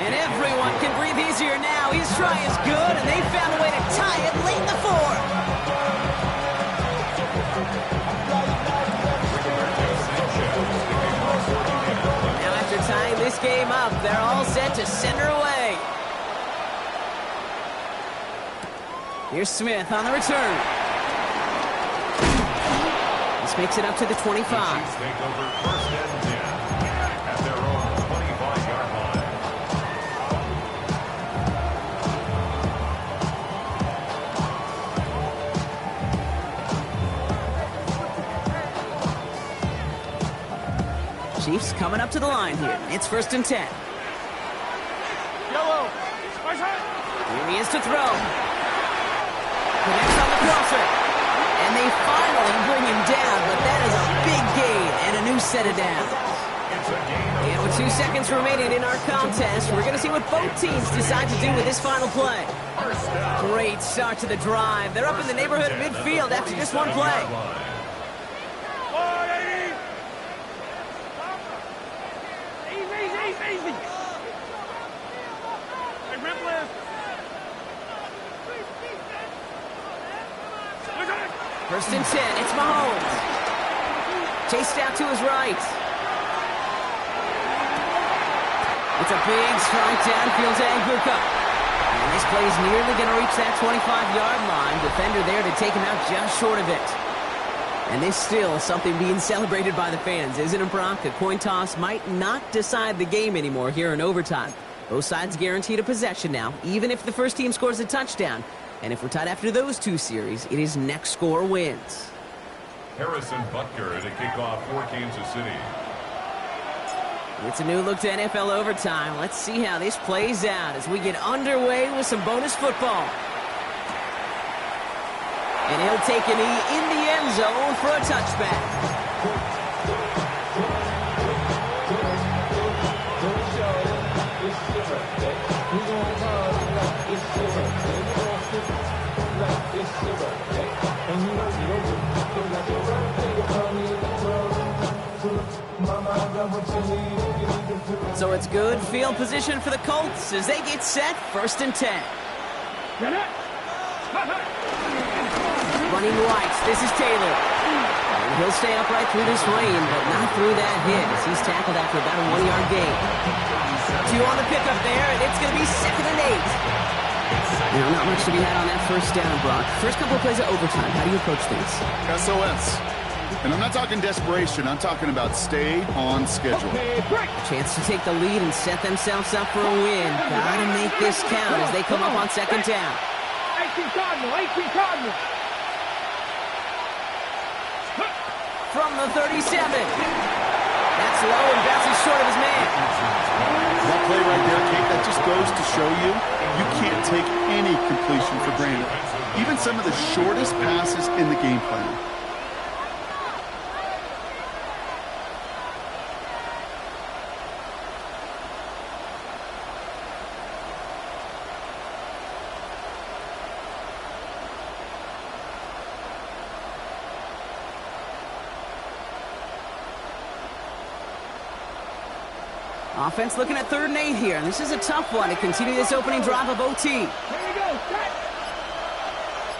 And everyone can breathe easier now. His try is good, and they found a way to tie it late in the fourth. Now after tying this game up, they're all set to send her away. Here's Smith on the return. This makes it up to the 25. Take over first and 10 at their own 25-yard line. Chiefs coming up to the line here. It's first and 10. Yellow. Here he is to throw. Connects on the crosser. And they finally bring him down, but that is a big gain and a new set of downs. And with 2 seconds remaining in our contest, we're going to see what both teams decide to do with this final play. Great start to the drive. They're up in the neighborhood of midfield after just one play. Easy. Hey, rip left. First and 10, it's Mahomes. Chased out to his right. It's a big strike downfield to Anguka. And this play is nearly going to reach that 25-yard line. Defender there to take him out just short of it. And this still something being celebrated by the fans, isn't it, Brock? A coin toss might not decide the game anymore here in overtime. Both sides guaranteed a possession now, even if the first team scores a touchdown. And if we're tied after those two series, it is next score wins. Harrison Butker to kick off for Kansas City. It's a new look to NFL overtime. Let's see how this plays out as we get underway with some bonus football. And he'll take a knee in the end zone for a touchback. So it's good field position for the Colts as they get set, first and 10. Running right, this is Taylor. And he'll stay upright through this rain, but not through that hit as he's tackled after about a 1-yard gain. 2 on the pickup there, and it's going to be 2nd and 8. Not much to be had on that first down, Brock. First couple of plays of overtime, how do you approach things? SOS. And I'm not talking desperation. I'm talking about stay on schedule. A chance to take the lead and set themselves up for a win. Gotta make this count as they come up on 2nd down. 18 Cardinal. From the 37. That's low and bounces short of his man. That play right there, Kate, that just goes to show you, you can't take any completion for granted. Even some of the shortest passes in the game plan. Offense looking at 3rd and 8 here, and this is a tough one to continue this opening drive of OT. Here we go, set.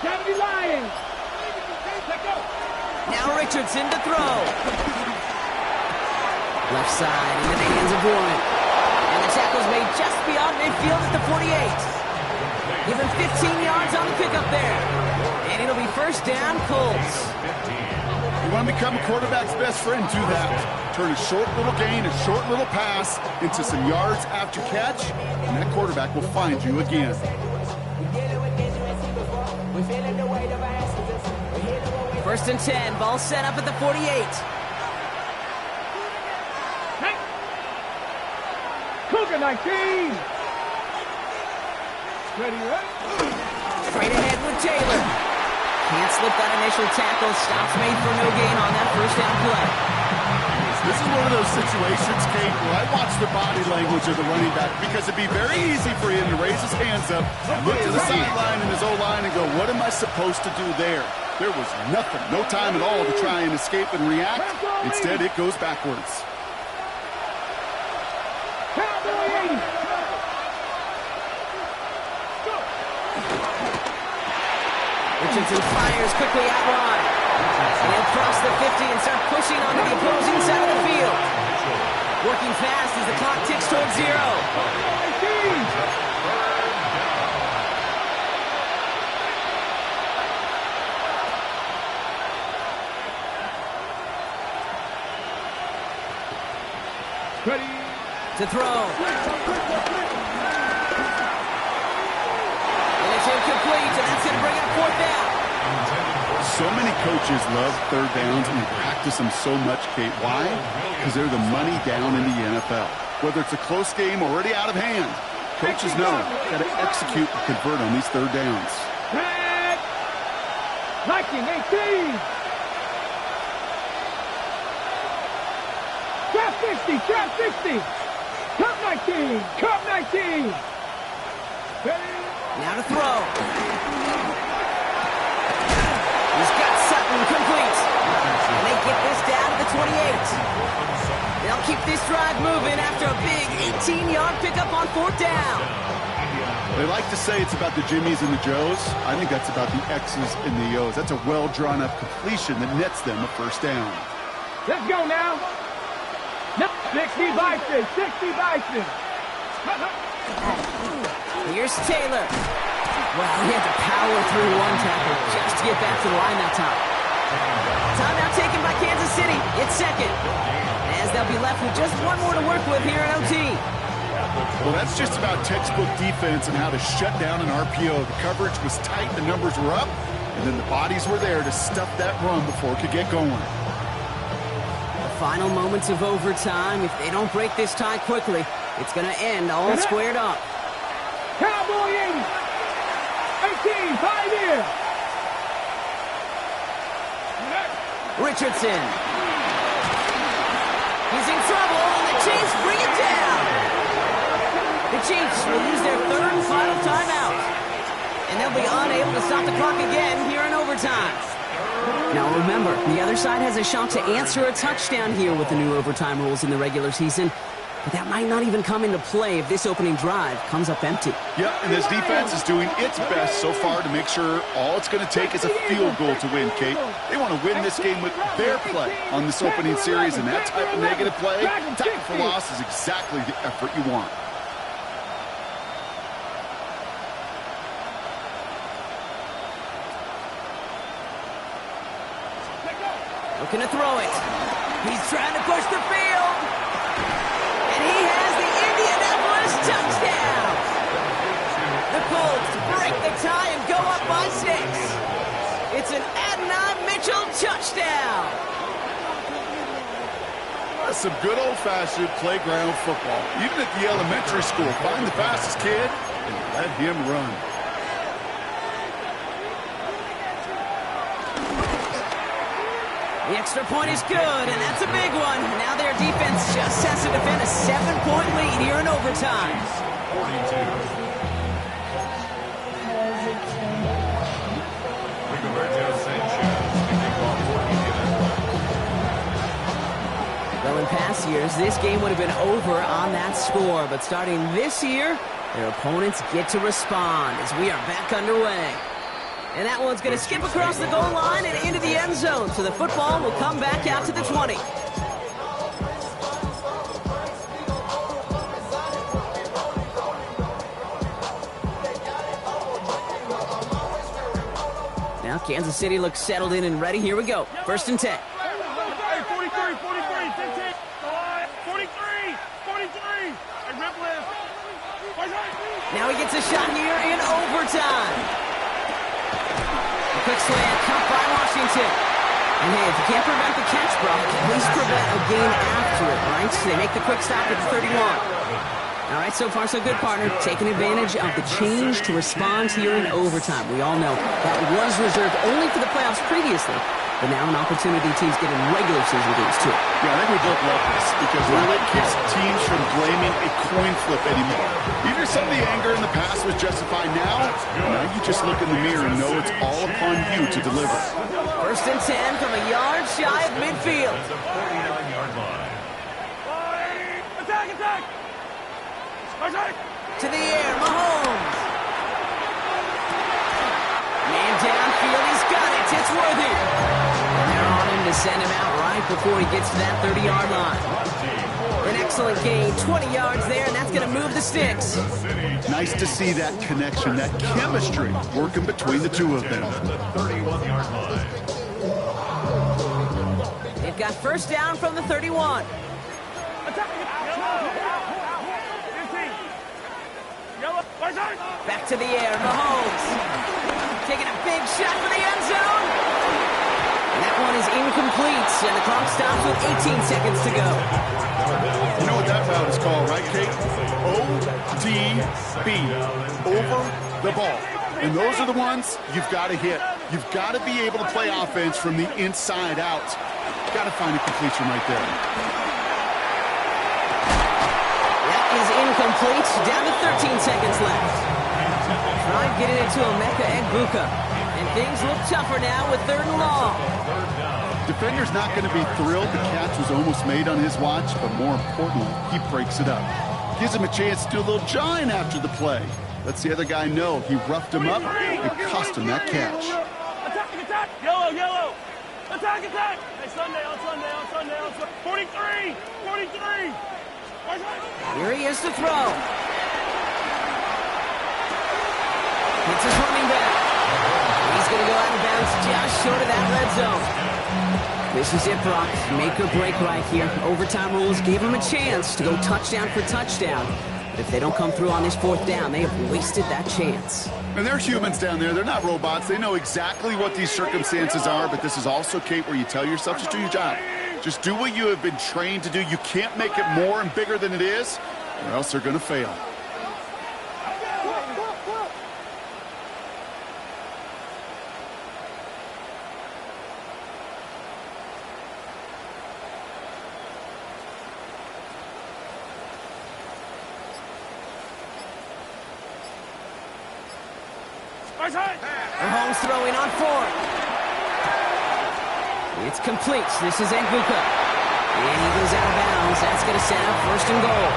70 Lions. Let go. Now Richardson to throw. Left side into the hands of Warren. And the tackle's made just beyond midfield at the 48. Give him 15 yards on the pickup there. And it'll be first down, Colts. You want to become a quarterback's best friend, do that. Turn a short little gain, a short little pass into some yards after catch, and that quarterback will find you again. First and 10, ball set up at the 48. Hey. Cougar 19. Ready, right? Straight ahead with Taylor. Can't slip that initial tackle. Stops made for no gain on that first down play. This is one of those situations, Kate, where I watch the body language of the running back because it'd be very easy for him to raise his hands up, look to the sideline in his O-line and go, what am I supposed to do there? There was nothing, no time at all to try and escape and react. Instead, it goes backwards. Cowboy 80. Richardson fires quickly out wide. And he'll cross the 50 and start pushing onto the opposing side of the field. Working fast as the clock ticks towards 0. Ready. To throw. And it's incomplete, and that's going to bring up 4th down. So many coaches love 3rd downs and practice them so much, Kate. Why? Because they're the money down in the NFL. Whether it's a close game already out of hand, coaches know got to execute and convert on these 3rd downs. Red. Viking 18. Trap 60, trap 60. Cup 19, cup 19. Ready. Now to throw. He's got Sutton complete. And they get this down to the 28. They'll keep this drive moving after a big 18-yard pickup on 4th down. They like to say it's about the Jimmies and the Joes. I think that's about the X's and the O's. That's a well-drawn-up completion that nets them a first down. Let's go now. 60 Bison, 60 Bison. Here's Taylor. Well, he had to power through one tackle just to get back to the line that time. Timeout taken by Kansas City. It's 2nd. As they'll be left with just one more to work with here in OT. Well, that's just about textbook defense and how to shut down an RPO. The coverage was tight, the numbers were up, and then the bodies were there to stuff that run before it could get going. Final moments of overtime. If they don't break this tie quickly, it's going to end all squared up. Cowboy 80. 18, 5 here. Richardson. He's in trouble, and the Chiefs bring it down. The Chiefs will use their 3rd and final timeout. And they'll be unable to stop the clock again here in overtime. Now remember, the other side has a shot to answer a touchdown here with the new overtime rules in the regular season. But that might not even come into play if this opening drive comes up empty. Yep, and this defense is doing its best so far to make sure all it's going to take is a field goal to win, Kate. They want to win this game with their play on this opening series, and that type of negative play, tackle for loss, is exactly the effort you want. Looking to throw it. He's trying to push the field. And he has the Indianapolis touchdown. The Colts break the tie and go up by 6. It's an Adonai Mitchell touchdown. Some good old-fashioned playground football. Even at the elementary school, find the fastest kid and let him run. The extra point is good, and that's a big one. Now their defense just has to defend a 7-point lead here in overtime. 42. Well, in past previous years, this game would have been over on that score. But starting this year, their opponents get to respond as we are back underway. And that one's going to skip across the goal line and into the end zone. So the football will come back out to the 20. Now Kansas City looks settled in and ready. Here we go. 1st and 10. Hey, 43, 15. 43. Hey, rip left. Now he gets a shot here in overtime. A quick slant cut by Washington. And hey, if you can't prevent the catch, Brock, at least prevent a gain after it, right? So they make the quick stop at the 31. All right, so far so good, partner. Taking advantage of the change to respond here in overtime. We all know that was reserved only for the playoffs previously, but now an opportunity teams get in regular season games too. Yeah, I think we both love this because really it keeps teams from blaming a coin flip anymore. Either some of the anger in the past was justified now you just look in the mirror and know it's all upon you to deliver. 1st and 10 from a yard shy of midfield. It's a 49-yard line. Attack! To the air, Mahomes. Man downfield, he's got it. It's Worthy. And they're on him to send him out right before he gets to that 30-yard line. An excellent gain, 20 yards there, and that's going to move the sticks. Nice to see that connection, that chemistry working between the two of them. 31-yard line. They've got 1st down from the 31. Back to the air, Mahomes. Taking a big shot for the end zone. And that one is incomplete, and the clock stops with 18 seconds to go. You know what that route is called, right, Kate? ODB, over the ball. And those are the ones you've got to hit. You've got to be able to play offense from the inside out. Got to find a completion right there. Is incomplete. Down to 13 seconds left. Trying to get it into Emeka Egbuka. And things look tougher now with 3rd and long. Defender's not going to be thrilled. The catch was almost made on his watch, but more importantly, he breaks it up. Gives him a chance to do a little jawing after the play. Lets the other guy know he roughed him up and cost him that catch. Attack! Yellow! Attack! Hey, Sunday. 43! Here he is to throw. It's his running back. He's going to go out of bounds just short of that red zone. This is it, Brock. Make or break right here. Overtime rules gave him a chance to go touchdown for touchdown. But if they don't come through on this 4th down, they have wasted that chance. And they're humans down there. They're not robots. They know exactly what these circumstances are, but this is also, Kate, where you tell yourself, just do your job. Just do what you have been trained to do. You can't make it more and bigger than it is, or else they're going to fail. Mahomes throwing on 4th. It's complete. This is Egbuka. And he goes out of bounds. That's going to set up 1st and goal.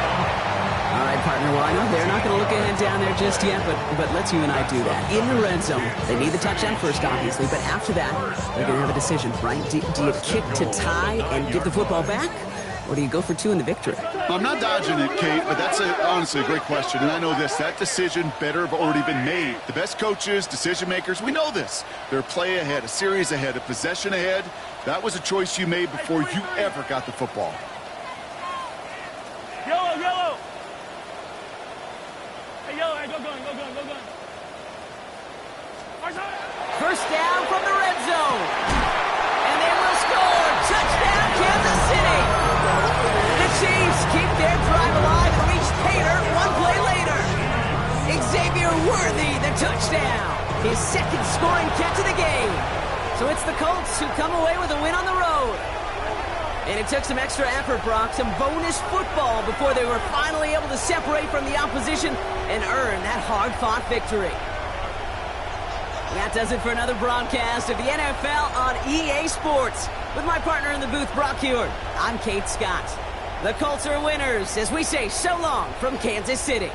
All right, partner. Well, I know they're not going to look ahead down there just yet, but let's you and I do that. In the red zone, they need the touchdown first, obviously, but after that, they're going to have a decision, right? Do you kick to tie and give the football back, or do you go for 2 in the victory? I'm not dodging it, Kate, but that's honestly a great question. And I know this, that decision better have already been made. The best coaches, decision makers, we know this. They're a play ahead, a series ahead, a possession ahead. That was a choice you made before you ever got the football. Yellow! Hey, yellow, go gun. 1st down from the red zone. And they will score. Touchdown, Kansas City. The Chiefs keep their drive alive and reach Pater 1 play later. Xavier Worthy, the touchdown. His 2nd scoring catch of the game. So it's the Colts who come away with a win on the road. And it took some extra effort, Brock, some bonus football before they were finally able to separate from the opposition and earn that hard-fought victory. That does it for another broadcast of the NFL on EA Sports. With my partner in the booth, Brock Huard, I'm Kate Scott. The Colts are winners as we say so long from Kansas City.